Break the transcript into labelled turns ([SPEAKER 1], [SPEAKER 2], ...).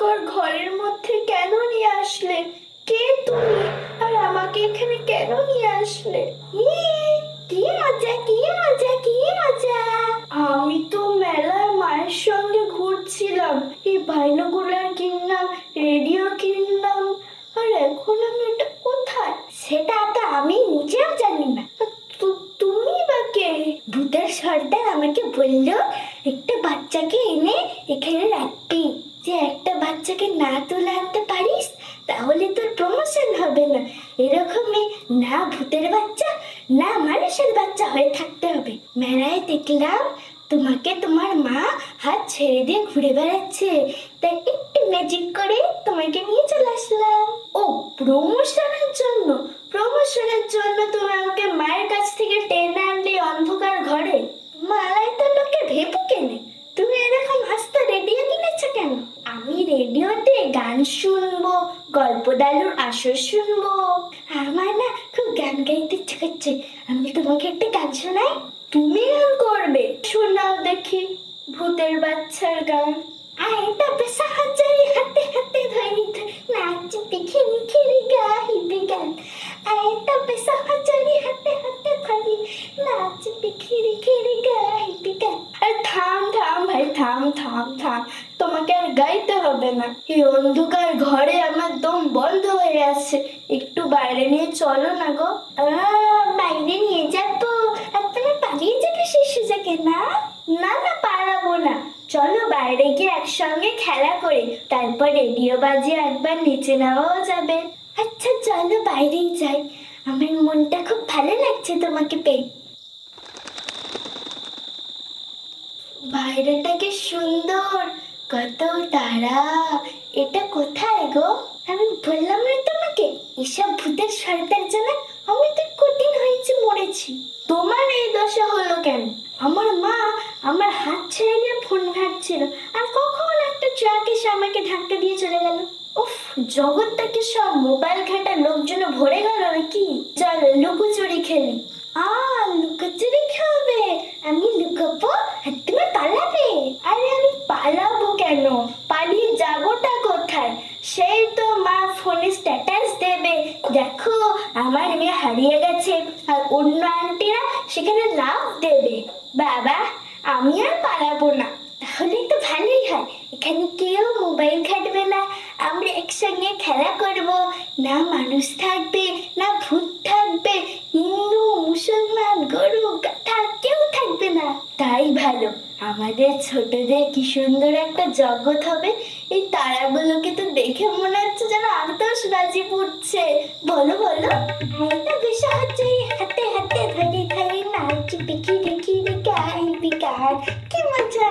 [SPEAKER 1] অন্ধকার ঘরের মধ্যে কেন নিয়ে আসলে? কে তুমি? আর আমাকে এখানে কেন নিয়ে আসলে? কি মজা, কি মজা, কি মজা! আমি তো মেলায় মায়ের সঙ্গে ঘুরছিলাম, এই বাইনোকুলার কিনলাম, রেডিও কিনলাম, আর এখন আমি এটা কোথায় সেটা তো আমি নিজেও জানি না। তুমি বা কে? ভূতের সর্দার আমাকে বললো একটা বাচ্চাকে এনে এখানে রাখবি, যে একটা বাচ্চাকে না তুলে আনতে পারিস তাহলে তোর প্রমোশন হবে না। এরকমই না ভূতের বাচ্চা না মানুষের বাচ্চা হয়ে থাকতে হবে। মেলায় দেখলাম তোমাকে তোমার মা হাত ছেড়ে দিয়ে ঘুরে বেড়াচ্ছে, তাই একটু ম্যাজিক করে তোমাকে নিয়ে চলে আসলাম। ও, প্রমোশনের জন্য? প্রমোশনের জন্য তুমি আমাকে মায়ের কাছ থেকে টেনে আনলে অন্ধকার ঘরে? মালাই তো লোকে ভেবো কেনে? তুমি এরকম আস্তে রেডিও কিনেছো কেন? আমি রেডিওতে গান শুনবো, গল্প দালুর আসর শুনবো। আমার না খুব গান গাইতে ইচ্ছে করছে, আমি তোমাকে একটা গান শোনাই। তুমি গান করবে? শোনাও দেখি ভূতের বাচ্চার গান। আয় তবে সাহায্যের হাতে হাতে ধরি নাচ দেখে নিখেরে গাইবে গান। আয় তবে সাহায্যের হাতে হাতে ধরি নাচ দেখে নিখেরে গাইবে গান। আর থাম থাম ভাই, থাম থাম থাম, তোমাকে আর গাইতে হবে না। এই অন্ধকার ঘরে আমার দম বন্ধ হয়ে আসছে, একটু বাইরে নিয়ে চলো না গো। বাইরে নিয়ে যাবো? আর তুমি পালিয়ে যাবে সেই সুযোগে? না না না, পালাবো না। চলো বাইরে গিয়ে একসঙ্গে খেলা করি, তারপর রেডিও বাজিয়ে একবার নেচে নেওয়াও যাবে। আচ্ছা চলো বাইরেই যাই, আমার মনটা খুব ভালো লাগছে তোমাকে পেয়ে। বাইরেটা কি সুন্দর, কত তারা! এটা কোথায় গো? আমি বললাম না তোমাকে, এসব ভূতের সর্দার জন্য আমি তো কঠিন হয়েছে মরেছি। তোমার এই দশা হলো কেন? আমার মা আমার হাত ছেড়ে দিয়ে ফোন ঘাঁটছিল, আর কখন একটা ট্রাক এসে আমাকে ধাক্কা দিয়ে চলে গেল। উফ, জগৎটাকে সব মোবাইল ঘাঁটা লোকজন ভরে গেল নাকি? চলো লুকোচুরি খেলি। লুকোচুরি খেলবে? আমি লুকাবো আর তুমি পালাবে? আরে আমি পালাবো কেন, পালিয়ে যাবোটা কোথায়? সেই তো মা ফোনে স্ট্যাটাস দেবে, দেখো আমার মেয়ে হারিয়ে গেছে, আর অন্য আন্টিরা সেখানে লাভ দেবে। বাবা, আমি আর পালাবো না। তাহলে তো ভালোই হয়, এখানে কেউ মোবাইল ঘাটবে না, আমরা একসঙ্গে খেলা করব, না মানুষ থাকবে না ভূত থাকবে, হিন্দু মুসলমান গরু গাধা কেউ থাকবে না। তাই ভালো, আমাদের ছোটদের কি সুন্দর একটা জগৎ হবে। এই তারাগুলোকে তো দেখে মনে হচ্ছে যেন আতশবাজি ফুটছে। বলো বলো, সাহায্যে হাতে হাতে ধরে ধরে নাচ বিকি বিকি গাই বিকার, কি মজা!